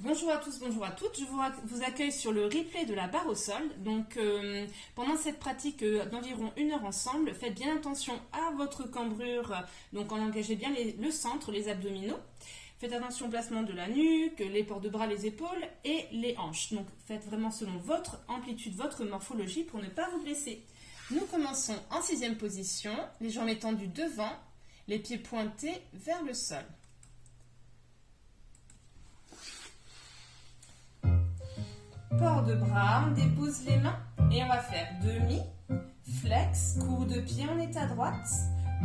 Bonjour à tous, bonjour à toutes. Je vous accueille sur le replay de la barre au sol. Donc, pendant cette pratique d'environ 1 heure ensemble, faites bien attention à votre cambrure. Donc, engagez bien le centre, les abdominaux. Faites attention au placement de la nuque, les ports de bras, les épaules et les hanches. Donc, faites vraiment selon votre amplitude, votre morphologie pour ne pas vous blesser. Nous commençons en 6e position, les jambes étendues devant, les pieds pointés vers le sol. Port de bras, on dépose les mains et on va faire demi, flex, coup de pied en état droite,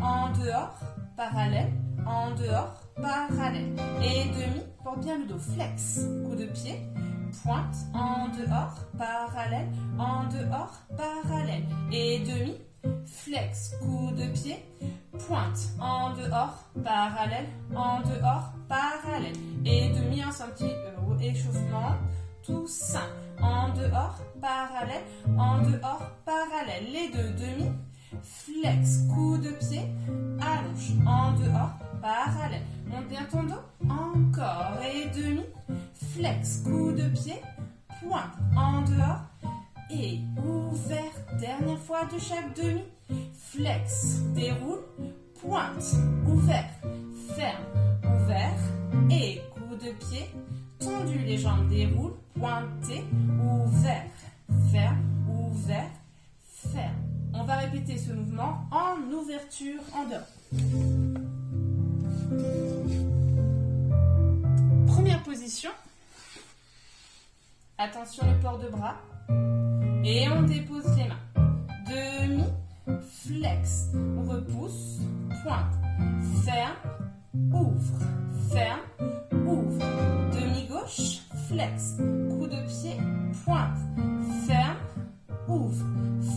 en dehors, parallèle, en dehors, parallèle. Et demi, porte bien le dos, flex, coup de pied, pointe, en dehors, parallèle, en dehors, parallèle. Et demi, flex, coup de pied, pointe, en dehors, parallèle, en dehors, parallèle. Et demi, un petit échauffement. Tout simple. En dehors, parallèle, en dehors, parallèle. Les deux demi, flex, coup de pied, allonge, en dehors, parallèle. Monte bien ton dos, encore. Et demi, flex, coup de pied, pointe, en dehors et ouvert. Dernière fois de chaque demi, flex, déroule, pointe, ouvert, ferme, ouvert et coup de pied, tendu, les jambes déroulent, pointé, ouvert, ferme, ouvert, ferme. On va répéter ce mouvement en ouverture, en dehors. Première position. Attention le port de bras. Et on dépose les mains. Demi, flex, repousse, pointe, ferme, ouvre, ferme, ouvre. Demi-gauche, flex, coup de pied, pointe, ferme, ouvre,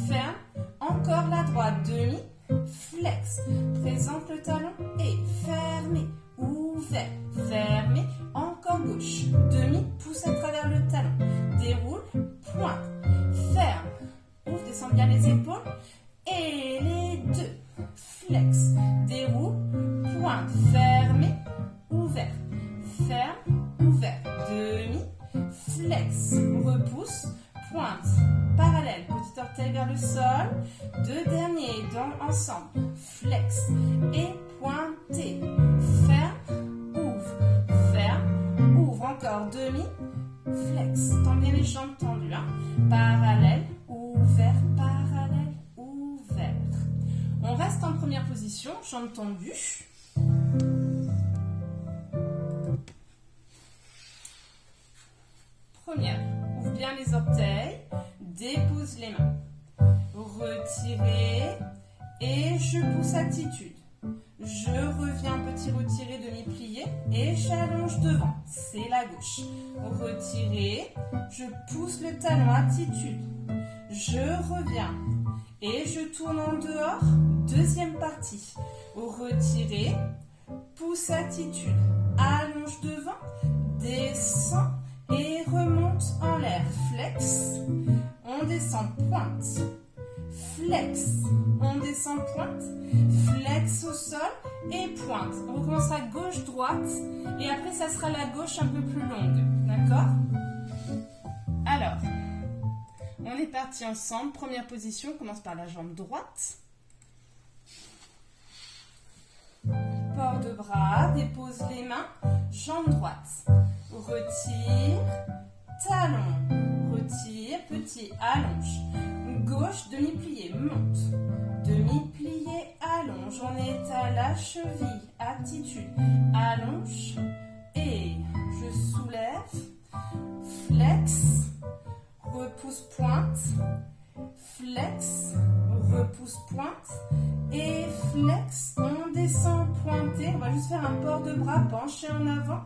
ferme. Encore la droite, demi, flex, présente le talon et fermé, ouvert, fermé. Encore gauche, demi, pousse à travers le talon, déroule, pointe, ferme, ouvre, descend bien les épaules. Et les deux, flex, déroule, pointe, fermé, ouvert, ferme, ouvert, demi, flex, repousse, pointe, parallèle, petit orteil vers le sol, deux derniers dents ensemble, flex et pointé, ferme, ouvre, encore demi, flex, tends bien les jambes tendues, parallèle, ouvert, parallèle, ouvert. On reste en première position, jambes tendues. Première, ouvre bien les orteils, dépose les mains, retirez et je pousse attitude. Je reviens petit retiré, demi-plié et j'allonge devant, c'est la gauche. Retirez, je pousse le talon, attitude. Je reviens et je tourne en dehors, deuxième partie. Retirez, pousse attitude, allonge devant, descend. Et remonte en l'air, flex, on descend, pointe, flex, on descend, pointe, flex au sol et pointe. On recommence à gauche-droite et après ça sera la gauche un peu plus longue, d'accord? Alors, on est parti ensemble, première position, on commence par la jambe droite. Port de bras, dépose les mains, jambe droite. Retire, talon, retire, petit, allonge. Gauche, demi-plié, monte. Demi-plié, allonge. On est à la cheville, attitude. Allonge et je soulève. Flex, repousse, pointe. Flex, repousse, pointe. Et flex, on descend, pointé. On va juste faire un port de bras penché en avant.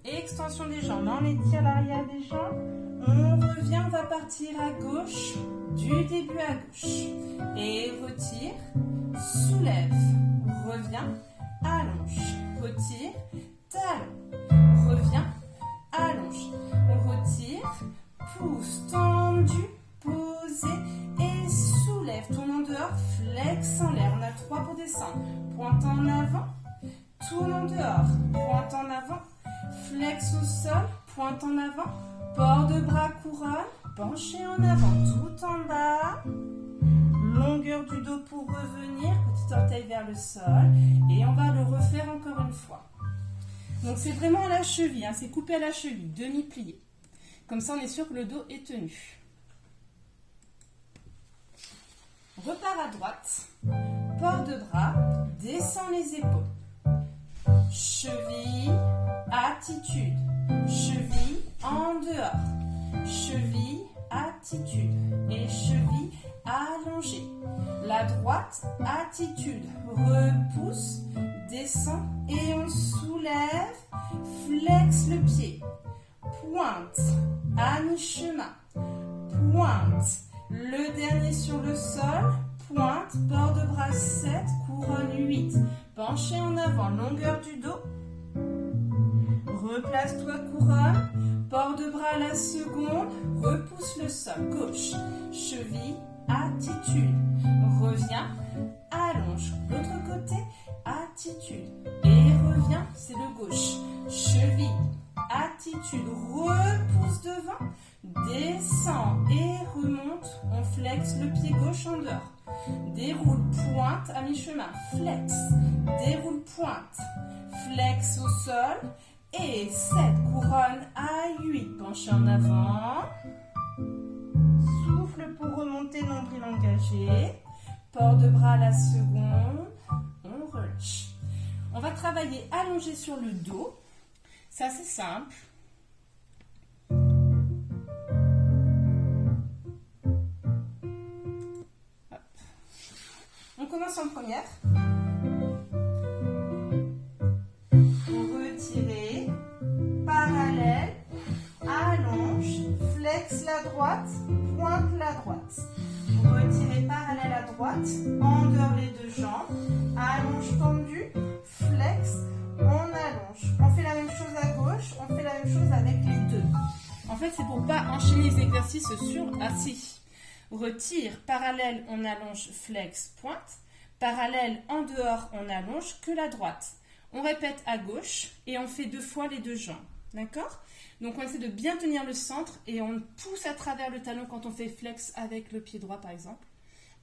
Extension des jambes, on étire l'arrière des jambes, on revient, on va partir à gauche, du début à gauche, et retire, soulève, revient, allonge, retire, talon, revient, allonge, retire, pousse, tendu, posé, et soulève, tourne en dehors, flex en l'air, on a 3 pour descendre, pointe en avant, tourne en dehors, pointe en avant, flex au sol, pointe en avant, port de bras couronne, penché en avant, tout en bas, longueur du dos pour revenir, petit orteil vers le sol, et on va le refaire encore une fois. Donc c'est vraiment à la cheville, hein, c'est coupé à la cheville, demi-plié. Comme ça on est sûr que le dos est tenu. Repart à droite, port de bras, descend les épaules. Cheville, attitude. Cheville en dehors. Cheville, attitude. Et cheville allongée. La droite, attitude. Repousse, descend et on soulève. Flex le pied. Pointe, à mi-chemin. Pointe. Le dernier sur le sol, pointe, port de bras 7, couronne 8, penché en avant, longueur du dos. Replace-toi couronne, port de bras à la seconde, repousse le sol, gauche, cheville, attitude. Reviens, allonge, l'autre côté, attitude. Et reviens, c'est le gauche, cheville, attitude, repousse devant. Descend et remonte, on flexe le pied gauche en dehors. Déroule pointe à mi-chemin, flex. Déroule pointe, flex au sol. Et 7, couronne à 8, penché en avant. Souffle pour remonter, nombril engagé. Port de bras à la seconde, on relâche. On va travailler allongé sur le dos. C'est assez simple. On commence en première. Retirer, parallèle, allonge, flex la droite, pointe la droite. Retirer parallèle à droite, en dehors les deux jambes, allonge tendu, flex, on allonge. On fait la même chose à gauche, on fait la même chose avec les deux. En fait, c'est pour ne pas enchaîner les exercices sur assis. Retire, parallèle, on allonge, flex, pointe. Parallèle, en dehors, on allonge que la droite. On répète à gauche et on fait 2 fois les deux jambes. D'accord? Donc on essaie de bien tenir le centre et on pousse à travers le talon quand on fait flex avec le pied droit par exemple.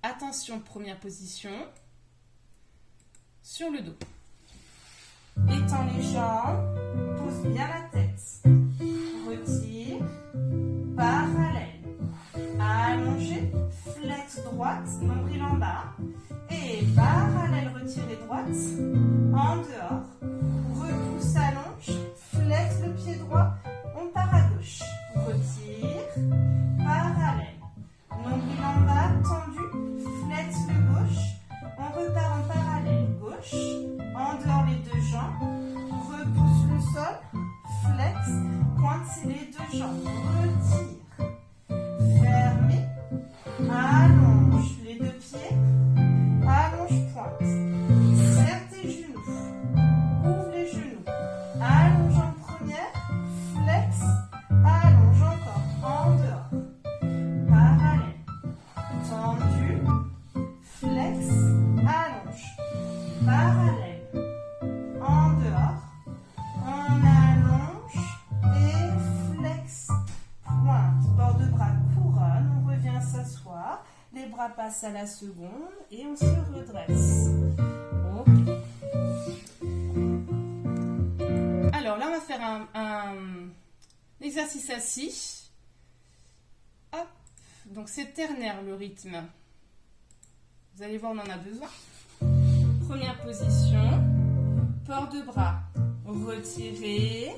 Attention, première position. Sur le dos. Étends les jambes, pousse bien la tête. Retire, parallèle. Allongé, flex droite, nombril en bas. Et parallèle, retiré droite, en dehors. Repousse, allonge, flex le pied droit, on part à gauche. Retire, parallèle. Nombril en bas, tendu, flex le gauche. On repart en parallèle, gauche. En dehors les deux jambes. Repousse le sol, flex, pointe, c'est les deux jambes. Retire. Fermez, allonge les deux pieds, allonge pointe, serre tes genoux, ouvre les genoux, allonge en première, flex, allonge encore, en dehors, parallèle, tendu, flex, allonge, parallèle, en dehors, on allonge et flex. Pointe, bord de bras couronne, on revient s'asseoir, les bras passent à la seconde et on se redresse. Okay. Alors là, on va faire un exercice assis. Hop. Donc c'est ternaire le rythme. Vous allez voir, on en a besoin. Première position, port de bras, retirez.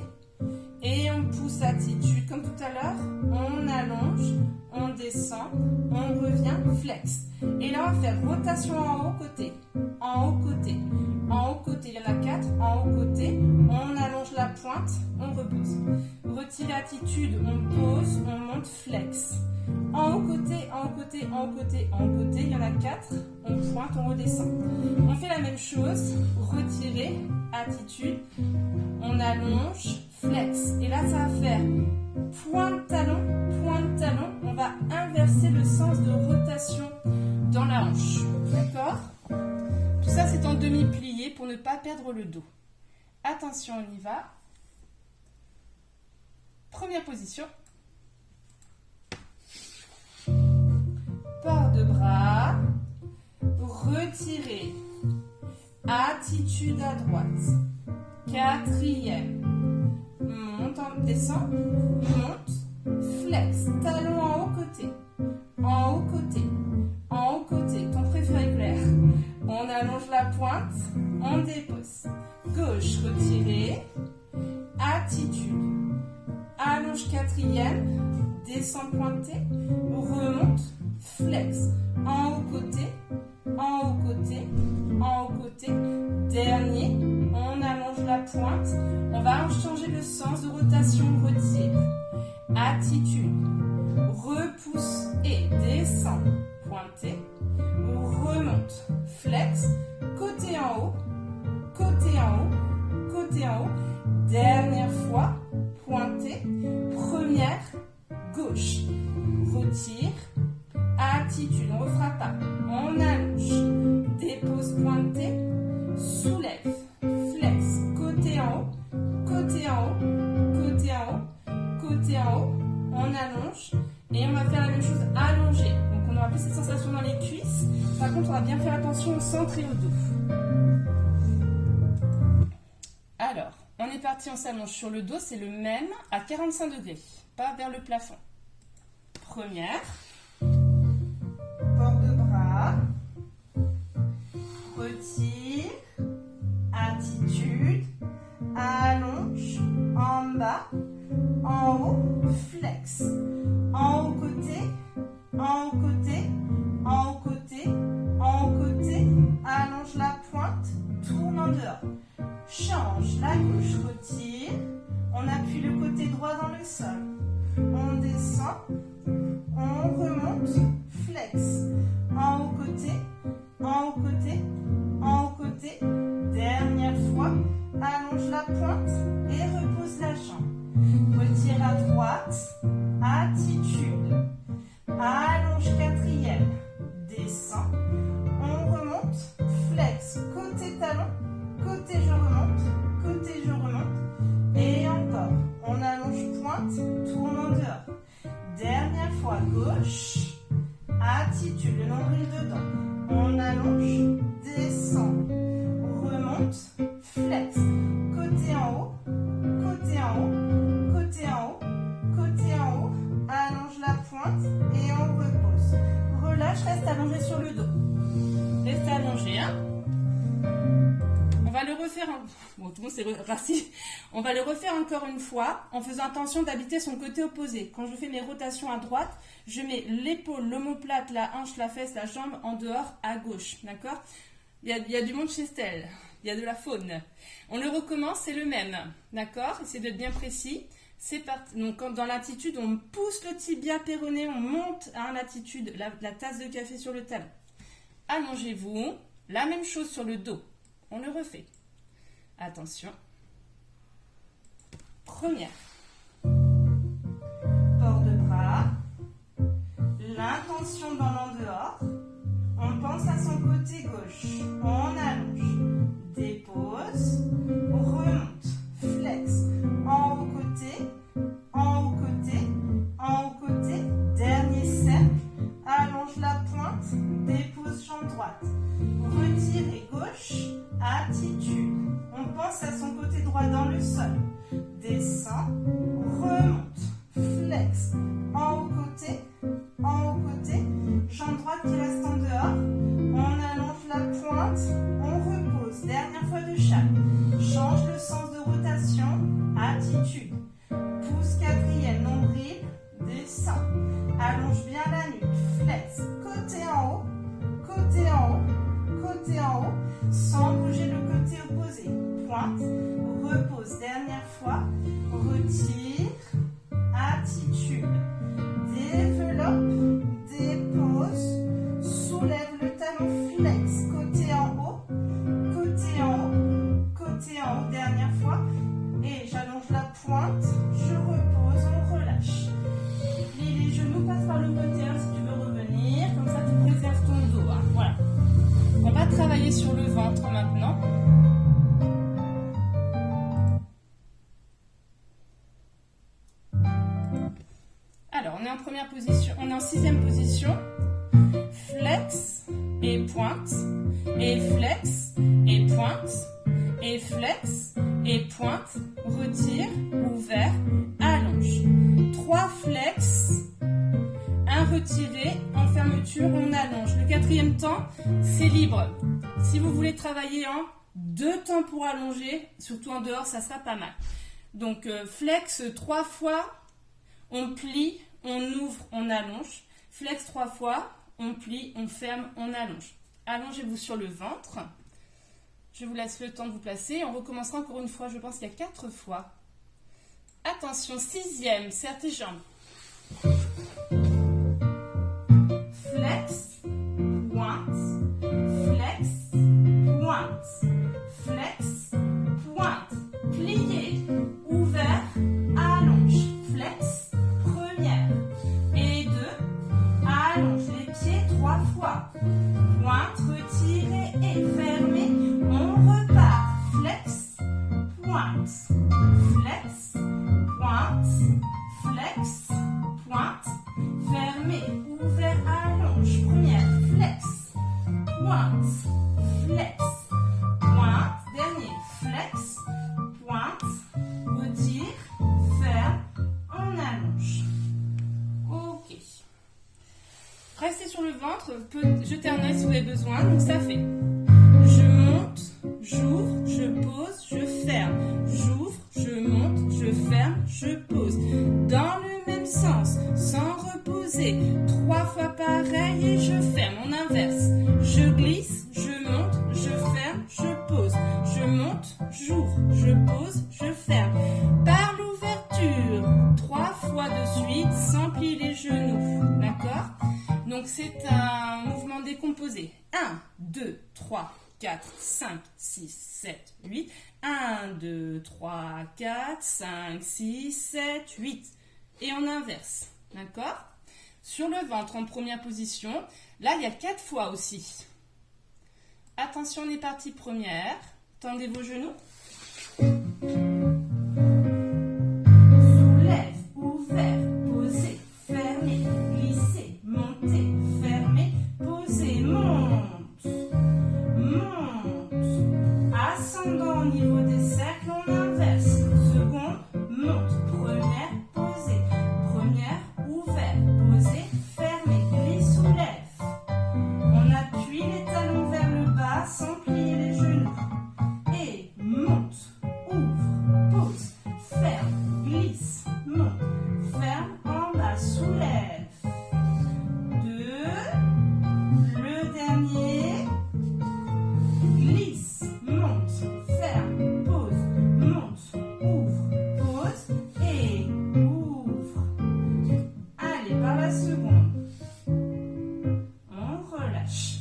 Et on pousse attitude comme tout à l'heure, on allonge, on descend, on revient, flex. Et là on va faire rotation en haut côté, en haut côté, en haut côté, il y en a 4, en haut côté, on allonge la pointe, on repose. Retire attitude, on pose, on monte, flex. En haut côté, en haut côté, en haut côté, en haut côté, il y en a 4, on pointe, on redescend. On fait la même chose, retirer, attitude, on allonge, flex. Et là, ça va faire pointe talon, on va inverser le sens de rotation dans la hanche. D'accord? Tout ça, c'est en demi-plié pour ne pas perdre le dos. Attention, on y va. Première position. Port de bras. Retirez. Attitude à droite. Quatrième. Monte, descend. Monte. Flex. Talon en haut côté. En haut côté. En haut côté. Ton préféré clair. On allonge la pointe. On dépose. Gauche. Retirez. Attitude. Allonge quatrième. Descend pointé. Remonte. Flex. En haut côté. En haut côté. En haut côté. Dernier. On allonge la pointe. On va changer le sens de rotation. Retire. Attitude. Repousse et descend. Pointé. Remonte. Flex. Côté en haut. Côté en haut. Côté en haut. Dernière fois. Pointé. Première. Gauche. Retire. Attitude. On ne refera pas. On allonge. Dépose pointé. Soulève. Flex. Côté en haut. Côté en haut. Côté en haut. Côté en haut. On allonge. Et on va faire la même chose allongée. Donc on aura plus cette sensation dans les cuisses. Par contre, on va bien faire attention au centre et au dos. Alors, on est parti, on s'allonge sur le dos. C'est le même à 45 degrés. Pas vers le plafond. Première. Port de bras. Retire. Attitude. Allonge. En bas. En haut. Flex. En haut côté. En haut côté. En haut côté. En haut côté. Allonge la pointe. Tourne en dehors. Change. La gauche. Retire. On appuie le côté droit dans le sol. On descend. On remonte. Flex. En haut côté. En haut côté. En haut côté. Dernière fois. Allonge la pointe et repose la jambe. Retire à droite. Attitude. Allonge quatrième. Descend. On remonte. Flex. Côté talon. Côté je remonte. Côté je remonte. Et encore. On allonge pointe. Tourne en dehors. Dernière fois. Gauche. Attitude. Le nombril dedans. On allonge. Descend. Remonte. Flex. Côté en haut. Côté en haut. Côté en haut. Côté en haut. Allonge la pointe et on repose. Relâche, reste allongé sur le dos. Reste allongé, hein. On va le refaire. Bon, tout le monde s'est rassis. On va le refaire encore une fois en faisant attention d'habiter son côté opposé. Quand je fais mes rotations à droite, je mets l'épaule, l'omoplate, la hanche, la fesse, la jambe en dehors à gauche. D'accord ? Il y a du monde chez Stella. Il y a de la faune. On le recommence, c'est le même. D'accord ? Essayez d'être bien précis. C'est parti. Donc, dans l'attitude, on pousse le tibia péroné, on monte à l'attitude, la tasse de café sur le talon. Allongez-vous. La même chose sur le dos. On le refait. Attention. Première. Port de bras. L'intention dans l'en-dehors. On pense à son côté gauche. On allonge. Dépose. Remonte. Flex. En haut côté. En haut côté. En haut côté. Dernier cercle. Allonge la pointe. Dépose jambe droite. Retirez gauche. Attitude. On pense à son côté droit dans le sol. Descend. Remonte. Flex. En haut côté. En haut côté. Jambe droite qui reste en dehors. On allonge la pointe. On repose. Dernière fois de chaque. Change le sens de rotation. Attitude. Pousse quatrième nombril. Descend. Allonge bien la nuque. Flex. Côté en haut. Côté en haut. Côté en haut. Sans bouger le côté opposé. Pointe. Repose. Dernière fois. Retire. Attitude. Développe. Dépose. Soulève le talon. Flex. Côté en haut. Côté en haut. Côté en haut. Dernière fois. Et j'allonge la pointe. on est en première position, on est en 6e position. Flex et pointe, et flex et pointe, et flex et pointe, retire, ouvert, allonge. 3 flex, un retiré, en fermeture, on allonge. Le 4e temps, c'est libre. Si vous voulez travailler en 2 temps pour allonger, surtout en dehors, ça sera pas mal. Donc flex 3 fois, on plie, on ouvre, on allonge. Flex 3 fois, on plie, on ferme, on allonge. Allongez-vous sur le ventre. Je vous laisse le temps de vous placer. On recommencera encore une fois, je pense qu'il y a 4 fois. Attention, 6e, serre tes jambes. Flex, pointe, flex, pointe, flex, pointe, plié, ouvert, allonge, flex, première, et 2, allonge les pieds 3 fois, pointe, retiré et fermé, on repart, flex, pointe, flex, pointe, flex, pointe, fermé, ouvert, allonge, première, flex, pointe, flex, pointe, dernier, flex, pointe, retire, ferme, on allonge. Ok. Restez sur le ventre, jetez un œil si vous avez besoin, donc ça fait. Je monte, j'ouvre, je pose, je ferme. J'ouvre, je monte, je ferme, je pose. Dans le même sens, sans reposer. 3 fois pareil et je ferme. On inverse. Je glisse, je monte, je ferme, je pose. Je monte, j'ouvre, je pose, je ferme. Par l'ouverture, 3 fois de suite, sans plier les genoux. D'accord ? Donc c'est un mouvement décomposé. 1, 2, 3, 4, 5, 6, 7, 8. 1, 2, 3, 4, 5, 6, 7, 8. Et on inverse. D'accord ? Sur le ventre en première position. Là, il y a 4 fois aussi. Attention, on est parti première. Tendez vos genoux. Soulève, ouvert, posé, fermé, glissé, monté, fermé, posé, monte, monte. Ascendant au niveau des cercles, on inverse. Seconde, monte, première, posé, première, ouvert, posé, fermé, glisse, soulève. On appuie les talons vers le bas sans plier les genoux. Et monte, ouvre, pose, ferme, glisse, monte, ferme, en bas, soulève. 2, le dernier, glisse, monte, ferme, pose, monte, ouvre, pose et ouvre. Allez, par la seconde, on relâche.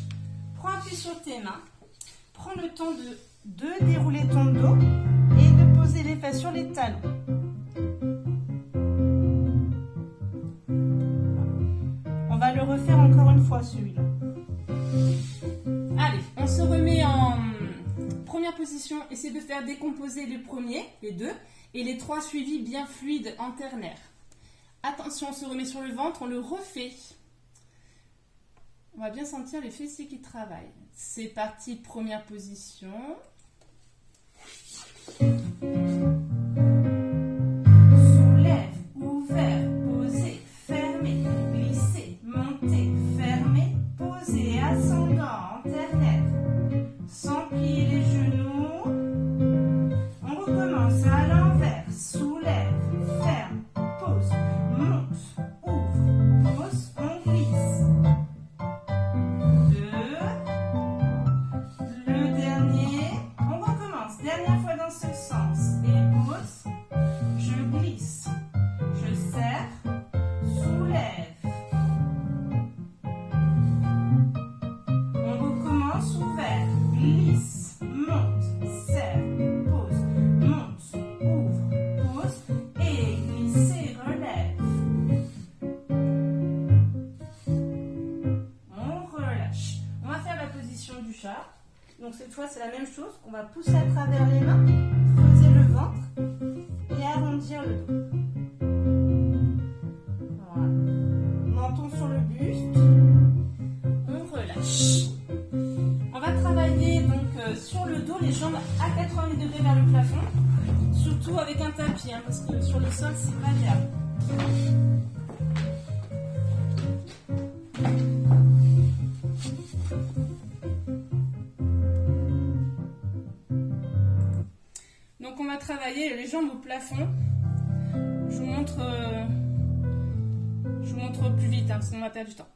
Prends appui sur tes mains, prends le temps de dérouler ton dos et de poser les fesses sur les talons. On va le refaire encore une fois celui-là. Allez, on se remet en première position. Essayez de faire décomposer le premier, les 2, et les 3 suivis bien fluides en ternaire. Attention, on se remet sur le ventre, on le refait. On va bien sentir les fessiers qui travaillent. C'est parti, première position. Soulève, ouvert, posé, fermé, glissé, monté, fermé, posé, ascendant, en ternaire. Sans plier les genoux. On recommence à l'envers. Soulève, ferme, pose, monte, ouvre, pose, on glisse. 2, le dernier. On recommence. Dernière fois dans ce sens. Et pose. Je glisse. Je serre. Soulève. On recommence ouvert. Glisse. Monte. Serre. Pose. Monte. Ouvre. Pose. Et glisse et relève. On relâche. On va faire la position du chat. Donc cette fois c'est la même chose. On va pousser à travers les mains, creuser le ventre et arrondir le dos. Voilà. avec un tapis, hein, parce que sur le sol, c'est pas agréable. Donc on va travailler les jambes au plafond. Je vous montre plus vite, hein, parce qu'on va perdre du temps.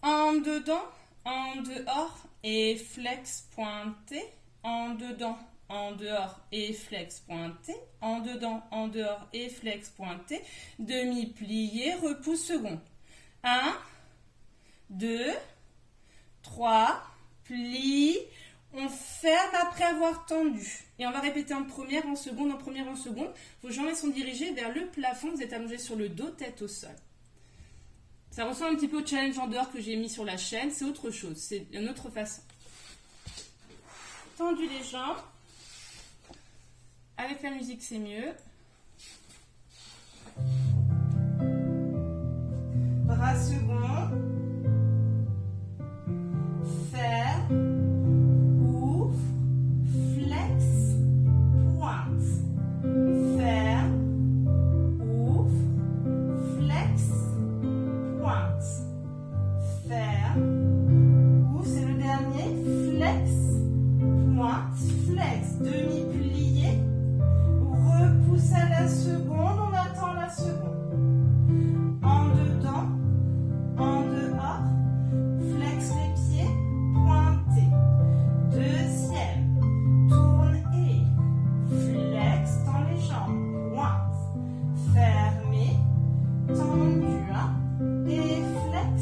En dedans, en dehors et flex pointé. En dedans, en dehors et flex pointé. En dedans, en dehors et flex pointé. Demi-plié, repousse second. 1, 2, 3, plie. On ferme après avoir tendu. Et on va répéter en première, en seconde, en première, en seconde. Vos jambes sont dirigées vers le plafond. Vous êtes allongé sur le dos, tête au sol. Ça ressemble un petit peu au challenge en dehors que j'ai mis sur la chaîne. C'est autre chose. C'est une autre façon. Tendu les jambes. Avec la musique, c'est mieux. Bras second. Ferme. Demi-plié, repousse à la seconde, on attend la seconde. En dedans, en dehors, flex les pieds, pointé. Deuxième, tourne et flex dans les jambes, pointe. Fermé, tendu, et flex,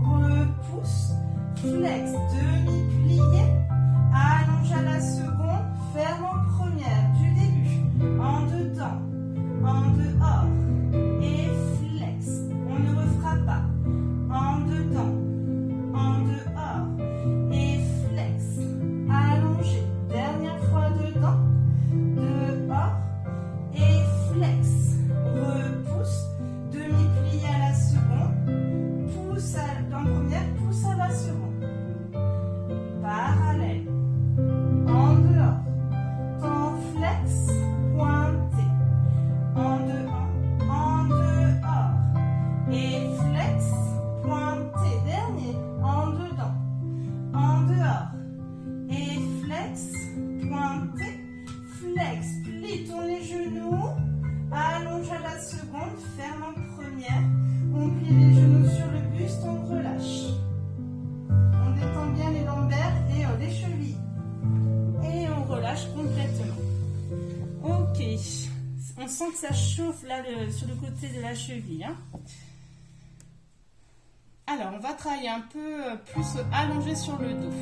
repousse, flex, demi-plié, allonge à la seconde. Ferme en première du début, en dedans, en dehors, et flex, on ne refera pas, en dedans, en dehors, et flex, allongé, dernière fois dedans, dehors, et flex, repousse, demi-pli à la seconde, pousse en première, pousse à la seconde, parallèle, en dehors, flex, pointé, en dehors, et flex, pointé, dernier, en dedans, en dehors, et flex, pointé, flex, plie, tourne les genoux, allonge à la seconde, ferme en première, on plie les genoux sur le buste, on relâche. On détend bien les lombaires et les chevilles. Et on relâche complètement. Ok, on sent que ça chauffe là sur le côté de la cheville. Hein. Alors, on va travailler un peu plus allongé sur le dos.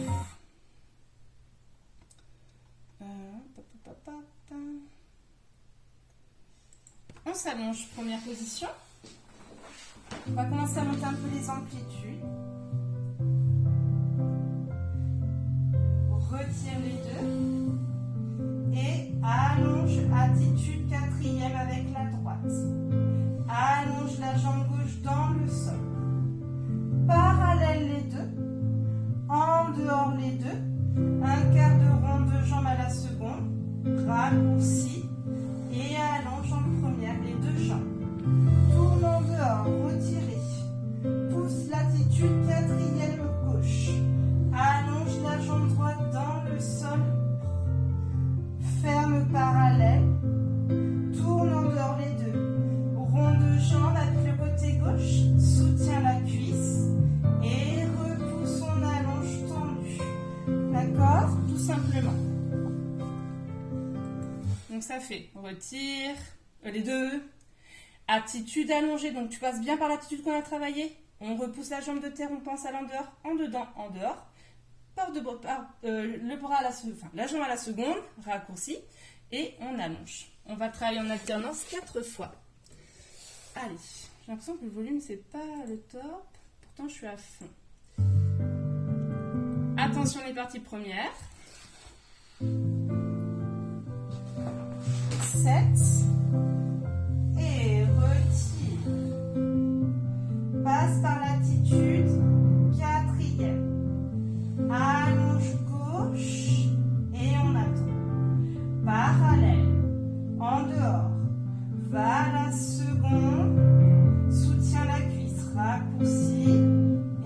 On s'allonge, première position. On va commencer à monter un peu les amplitudes. Retire les deux. Et allonge, attitude quatrième avec la droite. Allonge la jambe gauche dans le sol. Parallèle les deux. En dehors les deux. Un quart de rond de jambe à la seconde. Raccourci. Et allonge en première les deux jambes. Tourne en dehors, retirez. Pousse l'attitude quatrième gauche. Allonge la jambe droite dans le sol. Ferme parallèle, tourne en dehors les deux, rond de jambe avec le côté gauche, soutient la cuisse et repousse, on allonge tendu. D'accord? Tout simplement. Donc ça fait, retire les deux, attitude allongée, donc tu passes bien par l'attitude qu'on a travaillé, on repousse la jambe de terre, on pense à l'endehors, en dedans, en dehors. Le bras à la jambe à la seconde, raccourci, et on allonge. On va travailler en alternance 4 fois. Allez, j'ai l'impression que le volume c'est pas le top, pourtant je suis à fond. Attention les parties premières. 7 et retire. Passe par l'attitude quatrième. Allonge gauche et on attend. Parallèle, en dehors, va à la seconde, soutient la cuisse, raccourcit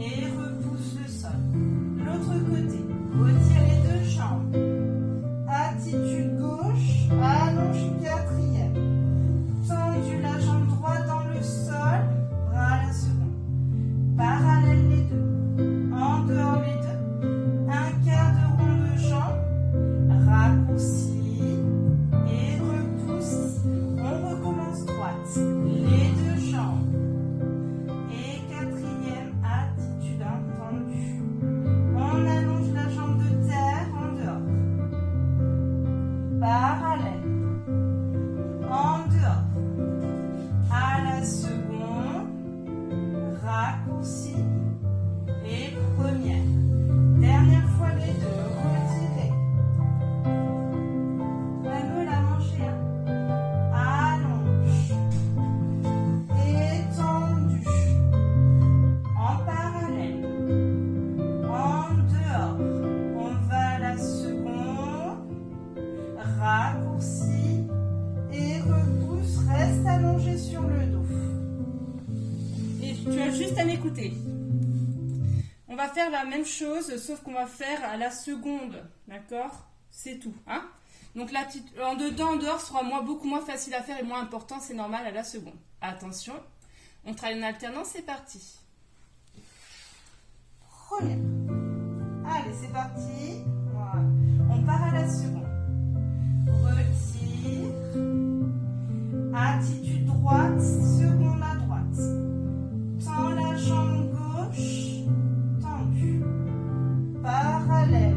et repousse le sol. L'autre côté, retire les deux jambes. Attitude gauche, allonge quatrième. Tendu la jambe droite dans le sol, bras à la seconde. Parallèle les deux, en dehors les deux. Un quart de rond de jambe, raccourci et repousse. On recommence droite, les deux jambes. Et quatrième, attitude tendue. On allonge la jambe de terre en dehors. Parallèle. En dehors. À la seconde. Raccourci. Et première. Dernière fois les deux. Retirez. L'anneau l'a mangé. Allonge. Étendu. En parallèle. En dehors. On va à la seconde. Raccourci. Et repousse. Reste allongé sur le dos. Et tu as juste à m'écouter. On va faire la même chose, sauf qu'on va faire à la seconde. D'accord? C'est tout. Hein? Donc là, en dedans, en dehors sera beaucoup moins facile à faire et moins important. C'est normal à la seconde. Attention. On travaille en alternance. C'est parti. Première. Allez, c'est parti. Voilà. On part à la seconde. Retire. Attitude droite, seconde à droite. Tends la jambe gauche, tendue. Parallèle.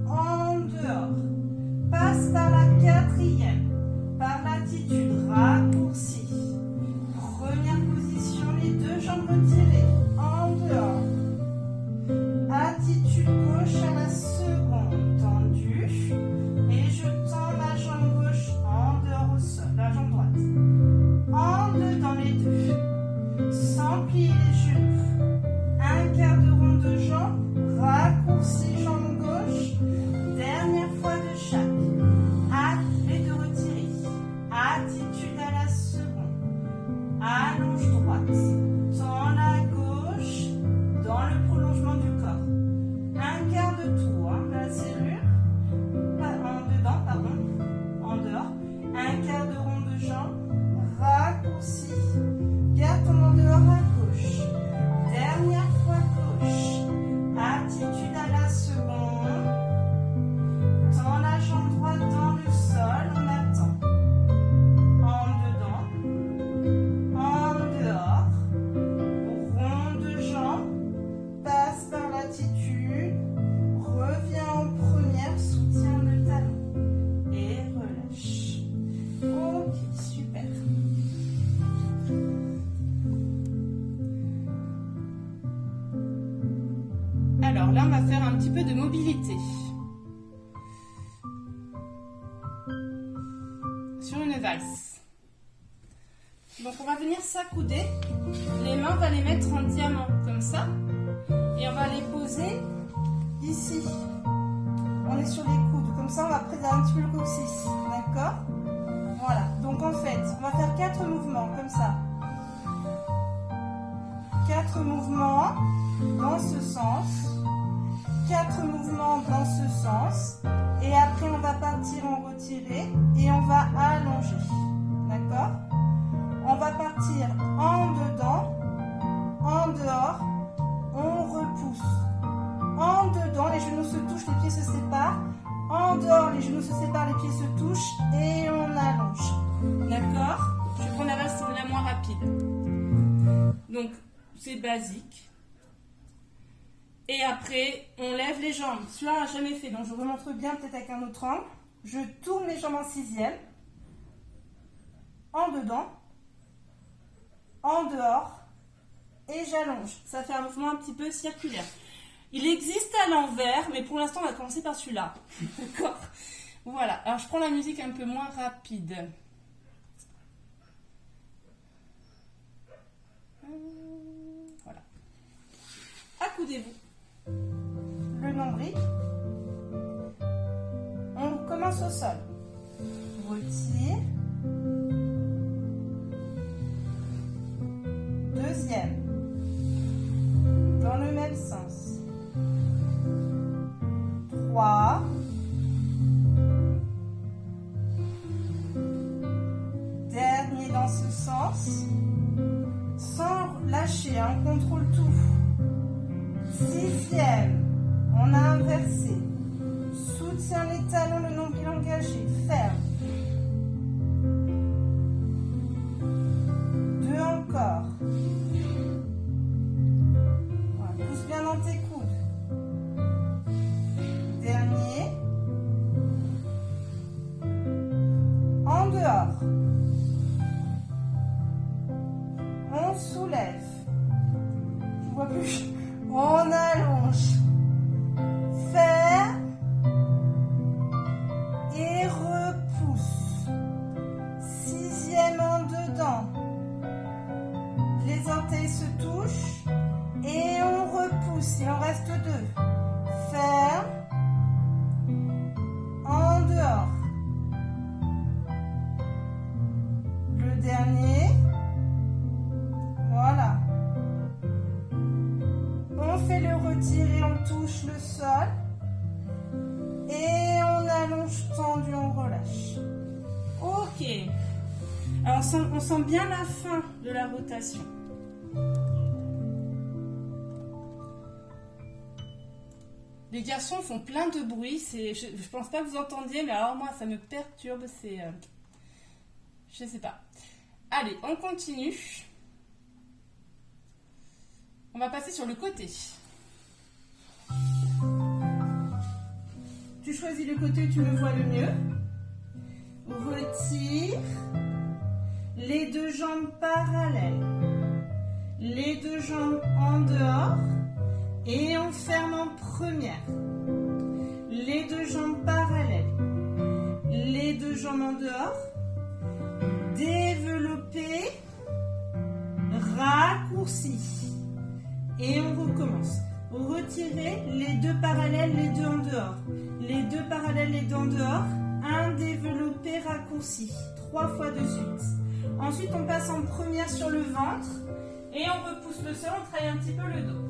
En dehors. Passe par la quatrième. Par l'attitude raccourcie. Première position, les deux jambes retirées. En dehors. Attitude gauche à la seconde, tendue. Et je tends la jambe gauche en dehors au sol, la jambe droite. En dedans les deux. Sans plier les genoux. Un quart de rond de jambe. Raccourci jambe gauche. Dernière fois de chaque. Les deux retirés. Attitude à la seconde. Allonge droite. Tends la gauche dans le prolongement du corps. Un quart de tour de la serrure. En dehors, un quart de rond de jambe, raccourci, garde ton en dehors à gauche, dernière fois gauche, attitude à la seconde, tends la jambe droite dans le sol, on attend, en dedans, en dehors, rond de jambe, passe par l'attitude, reviens en première, soutiens le talon. Et relâche. Ok, super. Alors là, on va faire un petit peu de mobilité. Sur une valse. Donc on va venir s'accouder. Les mains, on va les mettre en diamant, comme ça. Et on va les poser ici. On est sur les coudes, comme ça on va préserver un petit peu le coccyx, d'accord? Voilà, donc en fait, on va faire 4 mouvements, comme ça. 4 mouvements dans ce sens, 4 mouvements dans ce sens, et après on va partir en retiré, et on va allonger, d'accord? On va partir en dedans, en dehors, on repousse. En dedans, les genoux se touchent, les pieds se séparent. En dehors, les genoux se séparent, les pieds se touchent et on allonge. D'accord? Je vais prendre la valse la moins rapide. Donc, c'est basique. Et après, on lève les jambes. Celui-là, on n'a jamais fait, donc je vous remontre bien peut-être avec un autre angle. Je tourne les jambes en sixième. En dedans. En dehors. Et j'allonge. Ça fait un mouvement un petit peu circulaire. Il existe à l'envers, mais pour l'instant, on va commencer par celui-là. D'accord? Voilà. Alors, je prends la musique un peu moins rapide. Voilà. Accoudez-vous. Le nombril. On commence au sol. Retire. dans ce sens, sans lâcher, hein, on contrôle tout. 6e, on a inversé. Soutiens les talons, le nombril engagé, ferme. 2 encore. Voilà, pousse bien dans tes coudes. Dernier. En dehors. On soulève. Je vois plus. On allonge. Ferme. Et repousse. 6e en dedans. Les orteils se touchent. Et on repousse. Il en reste 2. Ferme. En dehors. Le dernier. Voilà. On fait le retire et on touche le sol. Et on allonge tendu, on relâche. Ok. Alors on sent bien la fin de la rotation. Les garçons font plein de bruit. Je pense pas que vous entendiez, mais alors moi ça me perturbe. Je sais pas. Allez, on continue. On va passer sur le côté. Tu choisis le côté où tu le vois le mieux. Retire. Les 2 jambes parallèles. Les 2 jambes en dehors. Et on ferme en première. Les 2 jambes parallèles. Les 2 jambes en dehors. Développer. Raccourci. Et on recommence. Retirez les 2 parallèles, les 2 en dehors. Les 2 parallèles, les 2 en dehors. Un développé raccourci. 3 fois de suite. Ensuite, on passe en première sur le ventre. Et on repousse le sol, on travaille un petit peu le dos.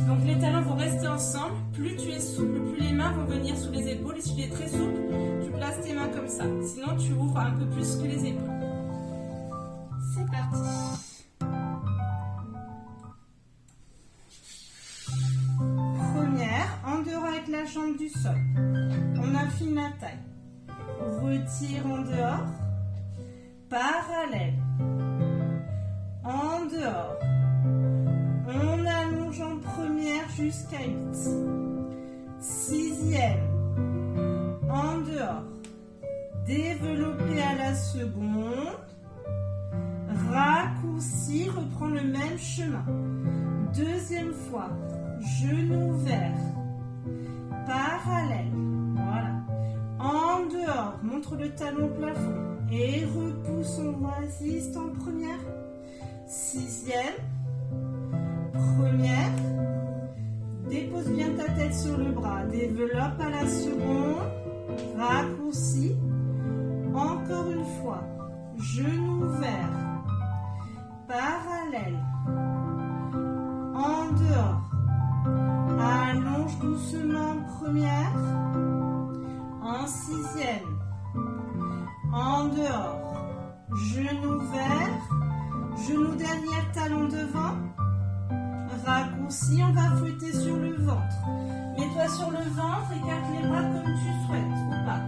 Donc les talons vont rester ensemble. Plus tu es souple, plus les mains vont venir sous les épaules. Et si tu es très souple, tu places tes mains comme ça. Sinon, tu ouvres un peu plus que les épaules. C'est parti. Première, en dehors avec la jambe du sol. On affine la taille. Retire en dehors. Parallèle. En dehors. On allonge en première jusqu'à 8. 6e. En dehors. Développer à la seconde. Raccourci, reprend le même chemin. 2e fois. Genou ouvert. Parallèle. Voilà. En dehors, montre le talon au plafond. Et repousse, on résiste en première. 6e. Première. Dépose bien ta tête sur le bras. Développe à la seconde. Raccourci. Encore une fois. Genou ouvert. Parallèle. En dehors. Allonge doucement en première. En 6e. En dehors. Genou ouvert. Genou derrière, talon devant. Raccourci, on va fouetter sur le ventre. Mets-toi sur le ventre, écarte les bras comme tu souhaites ou pas.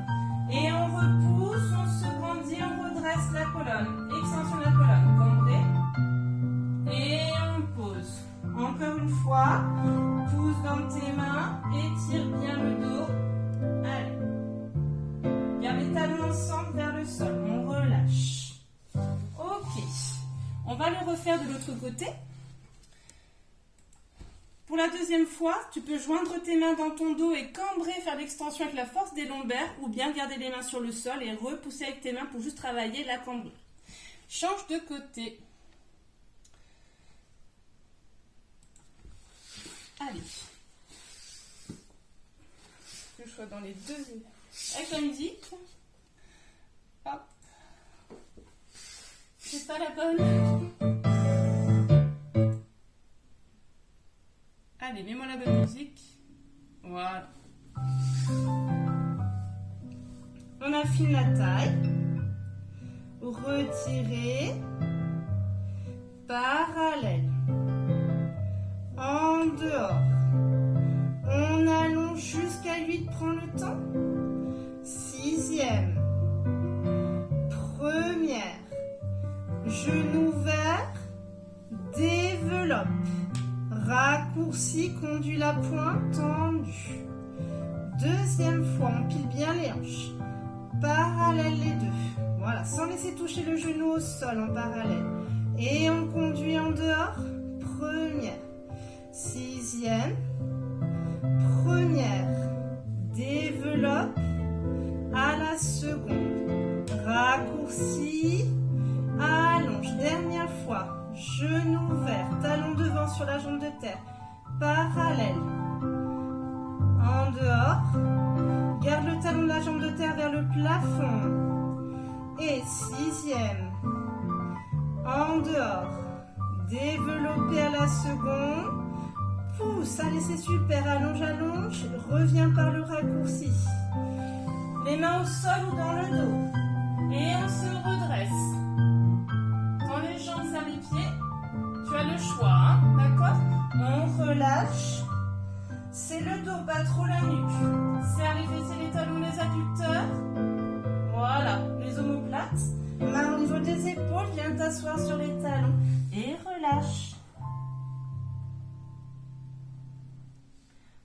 Et on repousse, on se grandit, on redresse la colonne. Extension de la colonne, cambré. Et on pose. Encore une fois, pousse dans tes mains, étire bien le dos. Allez. Garde les talons ensemble vers le sol. On relâche. Ok. On va le refaire de l'autre côté. Pour la deuxième fois, tu peux joindre tes mains dans ton dos et cambrer, faire l'extension avec la force des lombaires ou bien garder les mains sur le sol et repousser avec tes mains pour juste travailler la cambrure. Change de côté. Allez. Que je sois dans les deux. Avec la musique. Hop. C'est pas la bonne. Allez, mets-moi la bonne musique. Voilà. On affine la taille. retirez, parallèle, en dehors. On allonge jusqu'à 8, prends le temps. 6e, première, genou vert, développe, raccourci, conduit la pointe tendue. 2e fois, on pile bien les hanches, parallèle les deux, voilà, sans laisser toucher le genou au sol en parallèle. Et on conduit en dehors, première, 6e, première, développe, à la seconde, raccourci, allonge, dernière fois, genou vert, talon devant sur la jambe de terre, parallèle, en dehors, garde le talon de la jambe de terre vers le plafond, et 6e, en dehors, développer à la seconde, pousse, allez c'est super, allonge, allonge, reviens par le raccourci, les mains au sol ou dans le dos, et on se redresse. Quand les jambes serrent les pieds, tu as le choix, hein, d'accord? On relâche, c'est le dos, pas trop la nuque, serre les fessiers, les talons, les adducteurs, voilà, les omoplates, main au niveau des épaules, viens t'asseoir sur les talons, et relâche.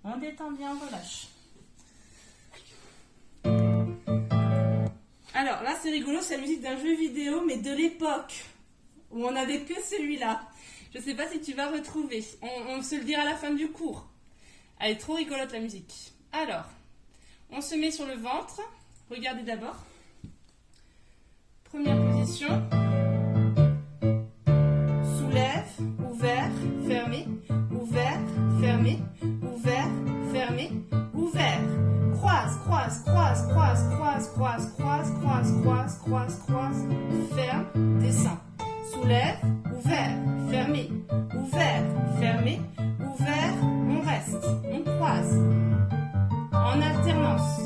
On détend bien, on relâche. Alors là, c'est rigolo, c'est la musique d'un jeu vidéo, mais de l'époque où on n'avait que celui-là. Je ne sais pas si tu vas retrouver. On se le dira à la fin du cours. Elle est trop rigolote, la musique. Alors, on se met sur le ventre. Regardez d'abord. Première position. Soulève, ouvert, fermé, ouvert, fermé, ouvert, fermé, ouvert. Croise, croise, croise, croise, croise, croise, croise, croise, croise, croise, croise, ferme, descend. Soulève, ouvert, fermé, ouvert, fermé, ouvert, on reste, on croise. En alternance.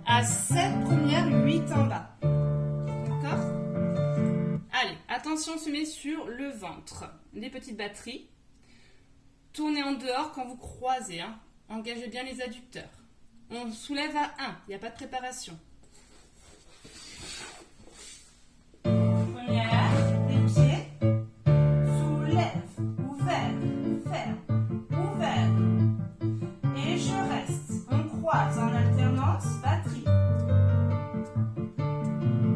À 7 premières, 8 en bas. D'accord? Allez, attention, on se met sur le ventre. Les petites batteries. Tournez en dehors quand vous croisez, hein. Engagez bien les adducteurs. On soulève à 1, il n'y a pas de préparation. Première, les pieds. Soulève, ouvert, ferme, ouvert. Et je reste. On croise en alternance, batterie.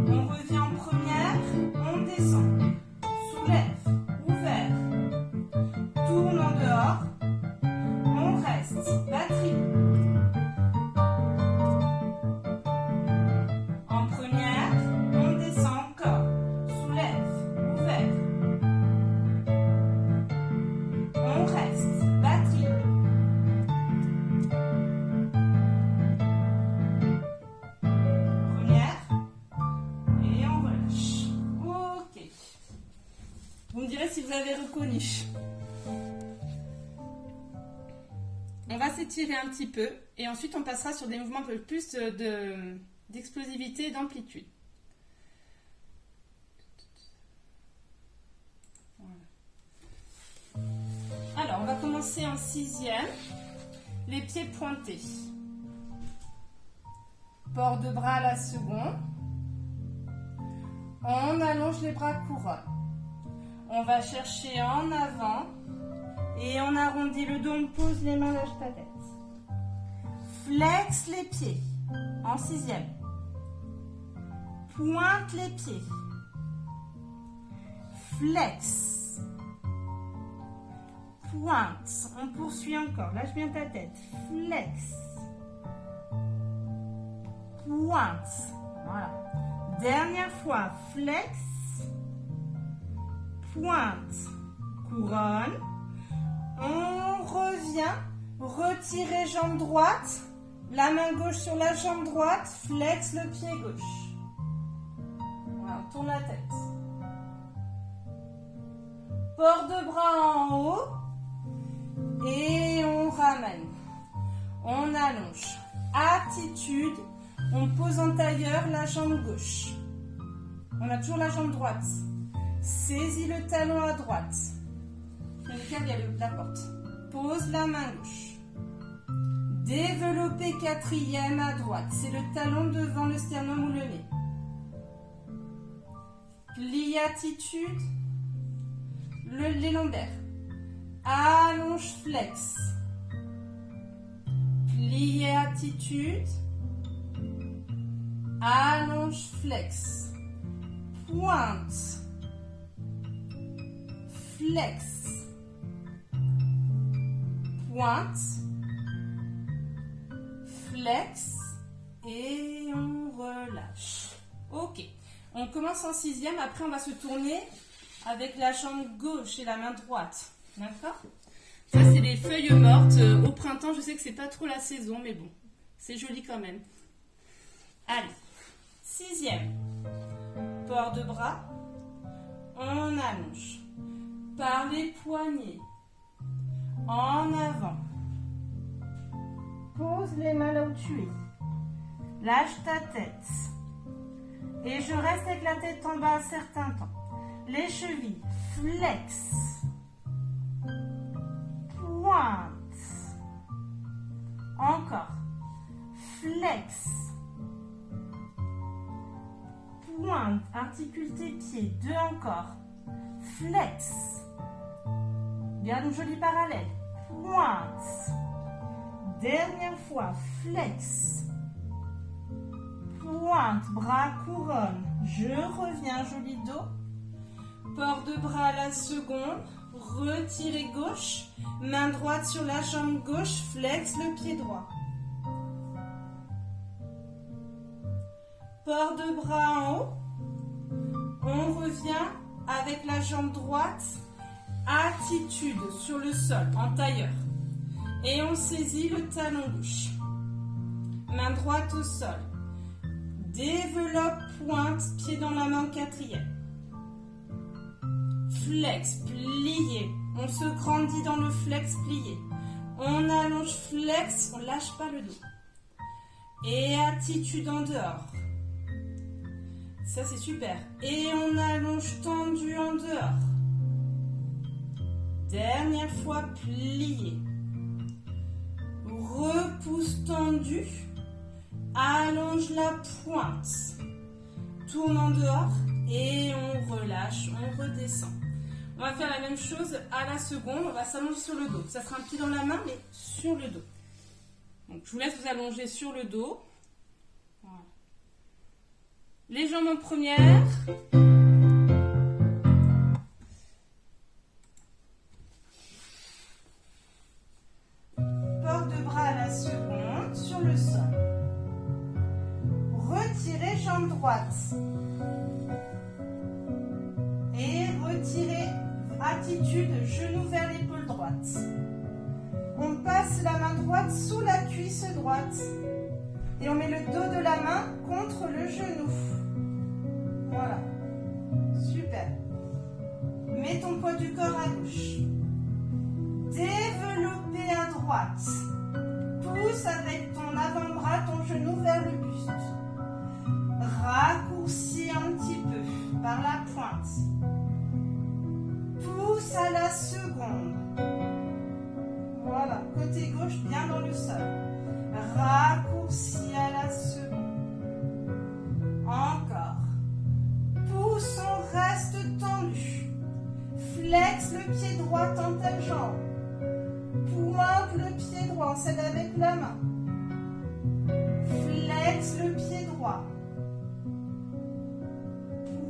On revient en première, on descend. Soulève, ouvert. Tourne en dehors. On reste, batterie. En première, on descend encore. Soulève, ouvert. On reste, batterie. Première, et on relâche. Ok. Vous me direz si vous avez reconnu. On va s'étirer un petit peu et ensuite on passera sur des mouvements un peu plus d'explosivité et d'amplitude. Voilà. Alors, on va commencer en 6e. Les pieds pointés. Port de bras à la seconde. On allonge les bras couronne. On va chercher en avant. Et on arrondit le dos, on pose les mains, lâche ta tête. Flex les pieds, en 6e. Pointe les pieds. Flex. Pointe. On poursuit encore, lâche bien ta tête. Flex. Pointe. Voilà. Dernière fois, flex. Pointe. Couronne. On revient, retirez jambe droite, la main gauche sur la jambe droite, flex le pied gauche. Voilà, on tourne la tête. Port de bras en haut et on ramène. On allonge. Attitude, on pose en tailleur la jambe gauche. On a toujours la jambe droite. Saisis le talon à droite. Dans lequel il y a la porte. Pose la main gauche. Développé quatrième à droite. C'est le talon devant le sternum ou le nez. Plie attitude. Les lombaires. Allonge flex. Plié attitude. Allonge flex. Pointe. Flex. Pointe. Flex. Et on relâche. Ok. On commence en sixième. Après, on va se tourner avec la jambe gauche et la main droite. D'accord? Ça, c'est les feuilles mortes. Au printemps, je sais que c'est pas trop la saison, mais bon, c'est joli quand même. Allez, sixième. Port de bras. On allonge. Par les poignets. En avant. Pose les mains là où tu es. Lâche ta tête. Et je reste avec la tête en bas un certain temps. Les chevilles. Flex. Pointe. Encore. Flex. Pointe. Articule tes pieds. Deux encore. Flex. Garde une jolie parallèle. Pointe. Dernière fois. Flex. Pointe. Bras couronne. Je reviens. Joli dos. Port de bras à la seconde. Retirez gauche. Main droite sur la jambe gauche. Flex le pied droit. Port de bras en haut. On revient avec la jambe droite. Attitude sur le sol, en tailleur. Et on saisit le talon gauche. Main droite au sol. Développe, pointe, pied dans la main, quatrième. Flex, plié. On se grandit dans le flex, plié. On allonge, flex, on lâche pas le dos. Et attitude en dehors. Ça, c'est super. Et on allonge tendu en dehors. Dernière fois, plié. Repousse tendu. Allonge la pointe. Tourne en dehors. Et on relâche, on redescend. On va faire la même chose à la seconde. On va s'allonger sur le dos. Ça sera un pied dans la main, mais sur le dos. Donc, je vous laisse vous allonger sur le dos. Voilà. Les jambes en première. Port de bras à la seconde, sur le sol. Retirez jambe droite. Et retirez, attitude, genou vers l'épaule droite. On passe la main droite sous la cuisse droite. Et on met le dos de la main contre le genou. Voilà. Super. Mets ton poids du corps à gauche. Développé à droite. Pousse avec ton avant-bras, ton genou vers le buste. Raccourcis un petit peu par la pointe. Pousse à la seconde. Voilà, côté gauche, bien dans le sol. Raccourcis à la seconde. Encore. Pousse, on reste tendu. Flex le pied droit dans ta jambe. Pointe le pied droit, on s'aide avec la main. Flex le pied droit.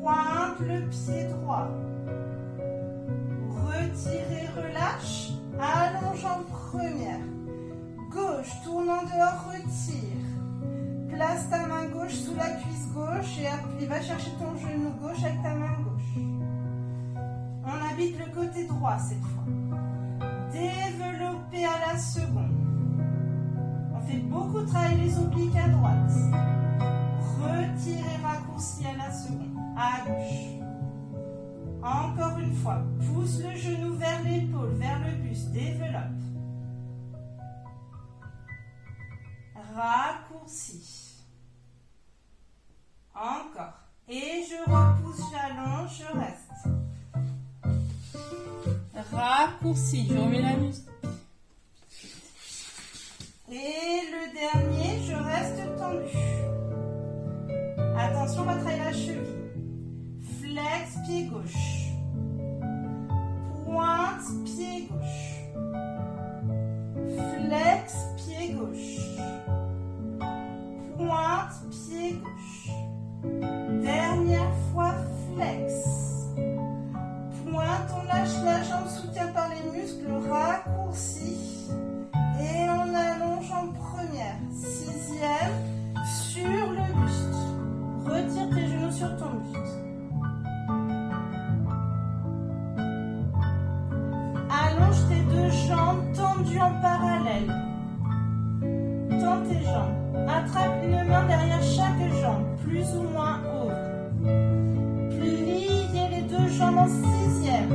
Pointe le pied droit. Retirez, relâche. Allonge en première. Gauche, tourne en dehors, retire. Place ta main gauche sous la cuisse gauche et appuie. Va chercher ton genou gauche avec ta main gauche. On habite le côté droit cette fois. Développez à la seconde. On fait beaucoup travailler les obliques à droite. Retirez, raccourci à la seconde. À gauche. Encore une fois. Pousse le genou vers l'épaule, vers le buste. Développe. Raccourci. Encore. Et je repousse raccourcis. Je remets la musique. Et le dernier, je reste tendu. Attention, on va travailler la cheville. Flex, pied gauche. Pointe, pied gauche. Flex, pied gauche. Pointe, pied gauche. Dernière fois, flex. Pointe, on lâche la jambe, soutien par les muscles, raccourci. Et on allonge en première. 6e, sur le buste. Retire tes genoux sur ton buste. Allonge tes deux jambes tendues en parallèle. Tends tes jambes. Attrape une main derrière chaque jambe, plus ou moins haut. Pliez les deux jambes en 6e.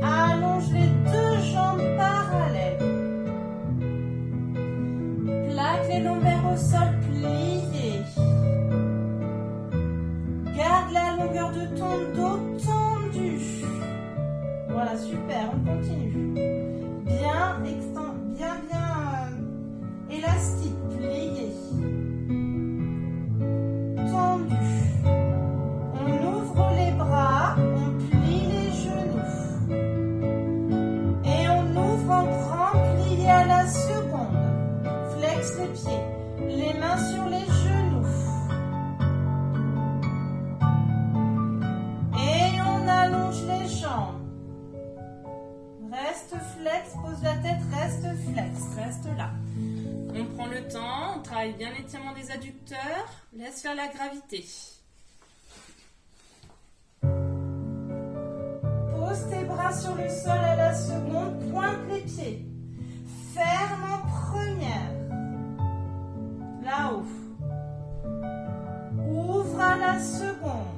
Allonge les deux jambes parallèles. Plaque les lombaires au sol, pliez. Garde la longueur de ton dos tendu. Voilà, super, on continue. Bien élastique, plié. Tendu. On ouvre les bras, on plie les genoux. Et on ouvre en grand, plié à la seconde. Flex les pieds, les mains sur les genoux. Et on allonge les jambes. Reste flex, pose la tête, reste flex, reste là. On prend le temps, on travaille bien l'étirement des adducteurs, laisse faire la gravité. Pose tes bras sur le sol à la seconde, pointe les pieds. Ferme en première. Là-haut. Ouvre à la seconde.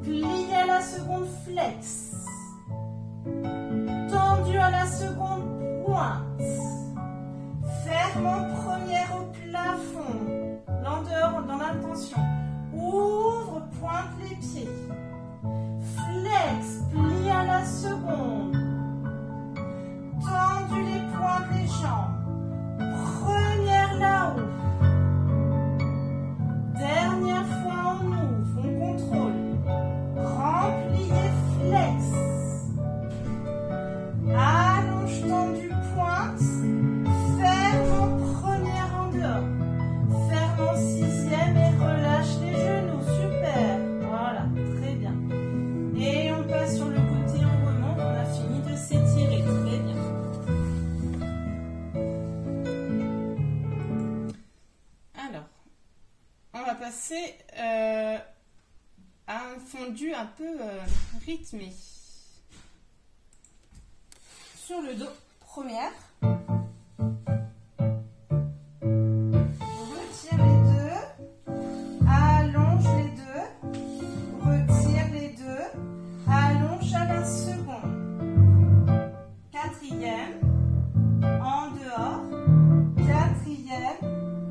Plie à la seconde, flex. Tendu à la seconde, pointe. Ferme en première au plafond. Lenteur dans l'intention. Ouvre, pointe les pieds. Flex, plie à la seconde. Tendu les pointes, les jambes. Première là-haut. Dernière fois, on ouvre, on contrôle. Rempliez, flex. Allonge, tendu, pointe. Ferme en première en dehors. Ferme en 6e et relâche les genoux. Super. Voilà, très bien. Et on passe sur le côté, on remonte. On a fini de s'étirer. Très bien. Alors, on va passer à un fondu un peu rythmé. Sur le dos, première. Retire les deux. Allonge les deux. Retire les deux. Allonge à la seconde. 4e. En dehors. 4e.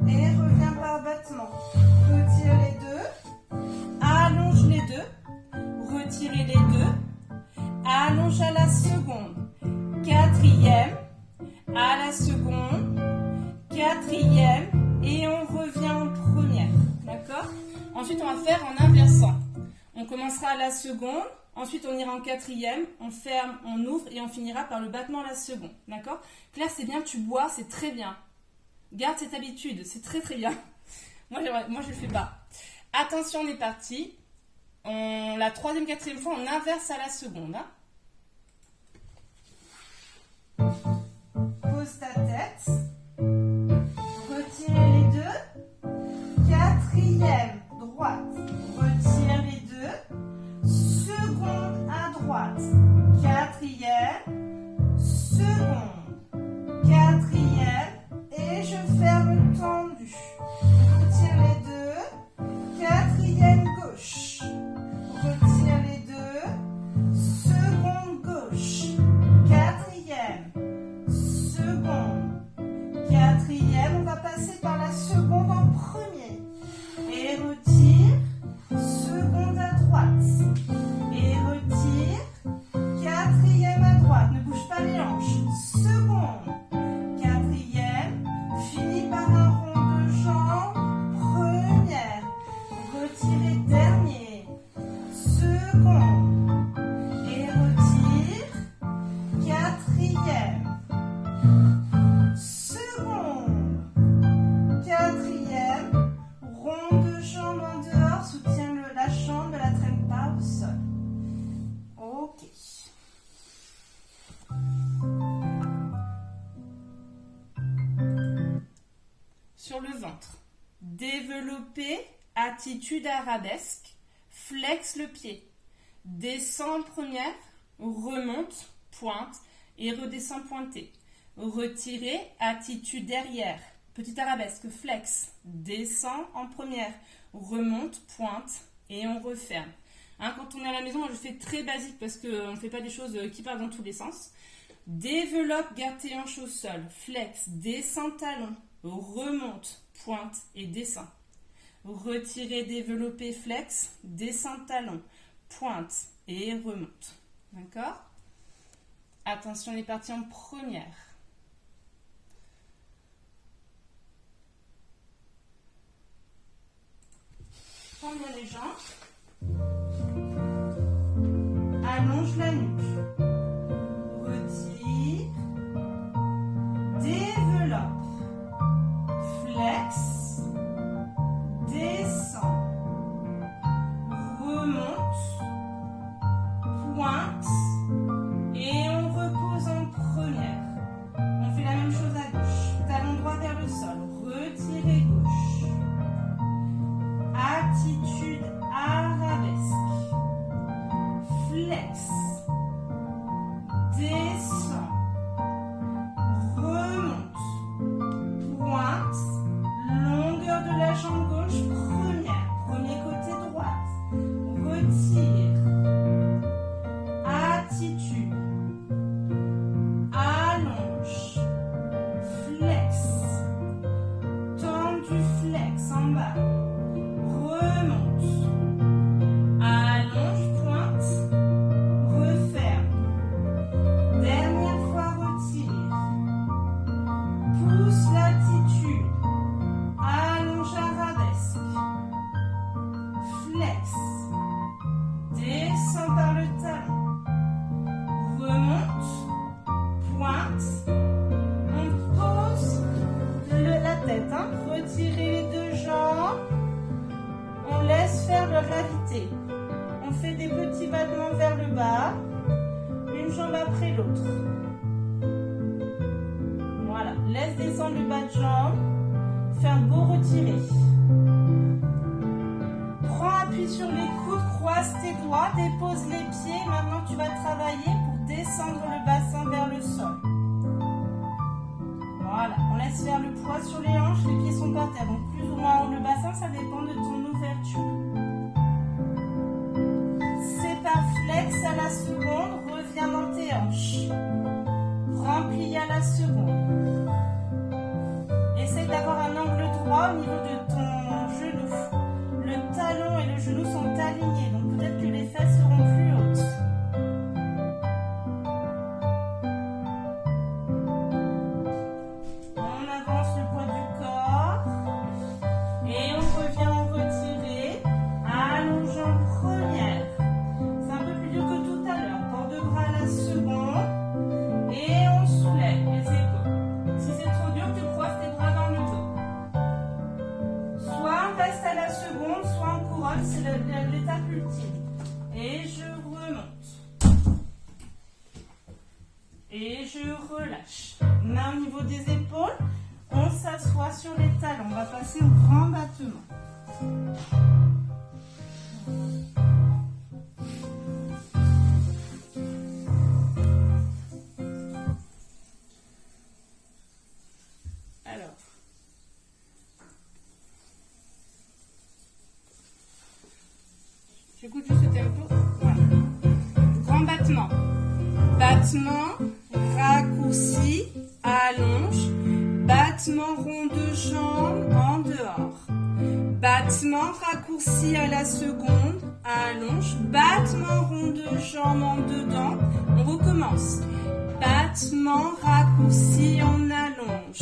Et reviens par battement. Retire les deux. Allonge les deux. Retirez les deux. Allonge à la seconde. 4e, à la seconde, 4e, et on revient en première, d'accord? Ensuite, on va faire en inversant. On commencera à la seconde, ensuite on ira en 4e, on ferme, on ouvre, et on finira par le battement à la seconde, d'accord? Claire, c'est bien, tu bois, c'est très bien. Garde cette habitude, c'est très très bien. Moi je le fais pas. Attention, on est parti. La 3e, 4e fois, on inverse à la seconde, hein? Pose ta tête. Retirez les deux. 4e, droite. Retire les deux. Seconde à droite. 4e. Seconde. 4e. Et je ferme tendu. Retire les deux. 4e, gauche. Retire les deux. Seconde, gauche. 4e. Seconde. 4e, on va passer par la seconde en premier. Et retire. développer, attitude arabesque, flex le pied. Descend première, remonte, pointe et redescend pointé. Retirer, attitude derrière, petit arabesque, flex, descend en première, remonte, pointe et on referme. Hein, quand on est à la maison, moi je fais très basique parce qu'on ne fait pas des choses qui partent dans tous les sens. Développe, garde tes hanches au sol, flex, descend talon, remonte, pointe et descend. Retirer, développer, flex, descend talon, pointe et remonte. D'accord? Attention, on est parti en première. Prends bien les jambes. Allonge la nuque. Retire. Développe. Flex. Descend. Remonte. Pointe. Et on repose en première. On fait la même chose à gauche. Talon droit vers le sol. Retirez gauche. Attitude arabesque. Flex. Descend. Remonte. Pointe. Longueur de la jambe gauche. Première. Premier côté droite. Retire. Attitude. Allonge. Flex. Tendu flex en bas. Remonte. Allonge, pointe. Referme. Dernière fois, retire. Pousse l'attitude. Allonge arabesque. Flex. Descend par le talon. Remonte. Pointe. On pose la tête. Hein. Retirez les deux jambes. On laisse faire le gravité. On fait des petits battements vers le bas. Une jambe après l'autre. Voilà. Laisse descendre le bas de jambe. Fais un beau retiré. Prends appui sur les coudes, croise tes doigts, dépose les pieds. Maintenant, tu vas travailler pour descendre le bassin vers le sol. Voilà. On laisse faire le poids sur les hanches. Les pieds sont par terre. Donc, plus ou moins haut le bassin, ça dépend de ton ouverture. Sépare flex à la seconde. Reviens dans tes hanches. Remplis à la seconde. Essaye d'avoir un angle droit au niveau de ton genou. Le talon et le genou sont alignés, donc peut-être que les fesses seront plus hautes. On avance le poids du corps et on revient en retiré, allongeant première. C'est un peu plus dur que tout à l'heure. Port de bras à la seconde et on soulève les épaules. Si c'est trop dur, tu croises tes bras dans le dos. Soit on reste à la seconde, soit on couronne, c'est l'étape ultime. Et je remonte. Et je relâche. Main au niveau des épaules. On s'assoit sur les talons. On va passer au grand battement. Alors. J'écoute juste le tempo. Voilà. Grand battement. Battement, raccourci, allonge. Battement rond de jambe en dehors. Battement raccourci à la seconde, allonge. Battement rond de jambe en dedans. On recommence. Battement raccourci, on allonge.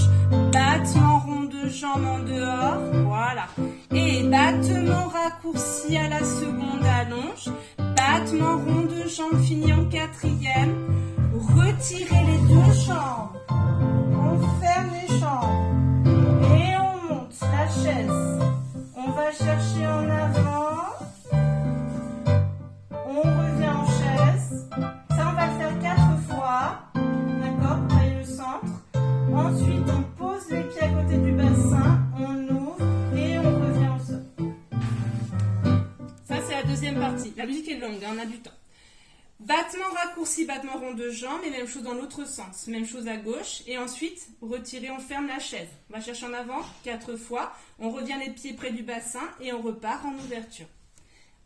Battement rond de jambe en dehors. Voilà. Et battement raccourci à la seconde, allonge. Battement rond de jambe fini en quatrième. Retirez les deux jambes. On ferme les jambes. Et on monte la chaise. On va chercher en avant. On revient en chaise. Ça, on va le faire 4 fois. D'accord? Pour travailler le centre. Ensuite, on pose les pieds à côté du bassin. On ouvre et on revient au sol. deuxième partie. La musique est longue, hein, on a du temps. Battement raccourci, battement rond de jambes, et même chose dans l'autre sens. Même chose à gauche. Et ensuite, retirer, on ferme la chaise. On va chercher en avant 4 fois. On revient les pieds près du bassin et on repart en ouverture.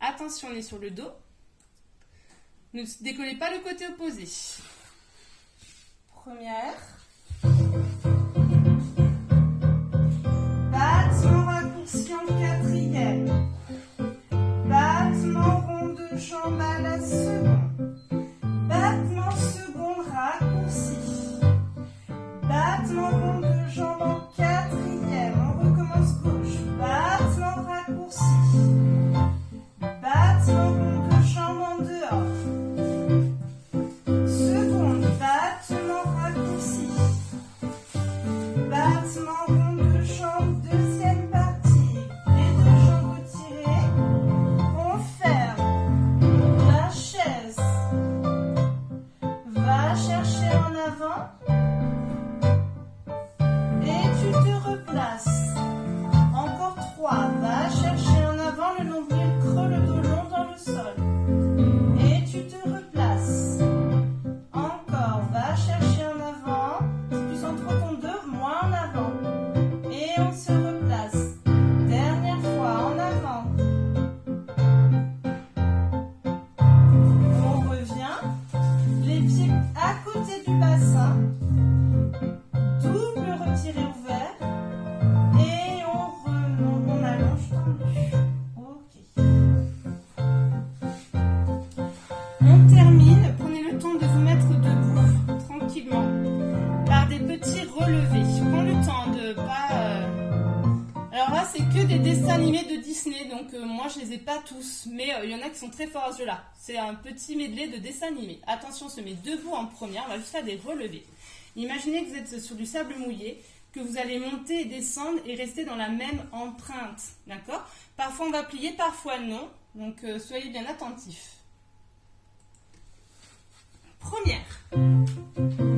Attention, on est sur le dos. Ne décollez pas le côté opposé. Première. Battement raccourci en quatrième. Battement rond de jambe à la seconde. Battement seconde raccourci. Battement rond de jambe en quatrième. On recommence gauche. Battement raccourci. Battement rond de jambe en dehors. Seconde. Battement raccourci. Battement rond de jambe. Deuxième partie. Les deux jambes retirées. On ferme. La chaise. Va chercher en avant et tu te replaces. Encore 3. Va chercher en avant, le nombril creux, le dos long dans le sol. Et tu te replaces. Encore. Va chercher en avant. Tu sens trop ton dos, moins en avant. Et on se replace. Dernière fois, en avant. On revient. Les pieds à côté du bassin, double retiré ouvert et on allonge tendu. Ok. On termine. Prenez le temps de vous mettre debout tranquillement par des petits relevés. Prends le temps de pas. Alors là, c'est que des dessins animés de Disney, donc moi je les ai pas tous, mais il y en a qui sont très forts à ce jeu-là. C'est un petit medley de dessins animés. Attention, on se met debout en première, on va juste faire des relevés. Imaginez que vous êtes sur du sable mouillé, que vous allez monter et descendre et rester dans la même empreinte, d'accord? Parfois on va plier, parfois non, donc soyez bien attentifs. Première.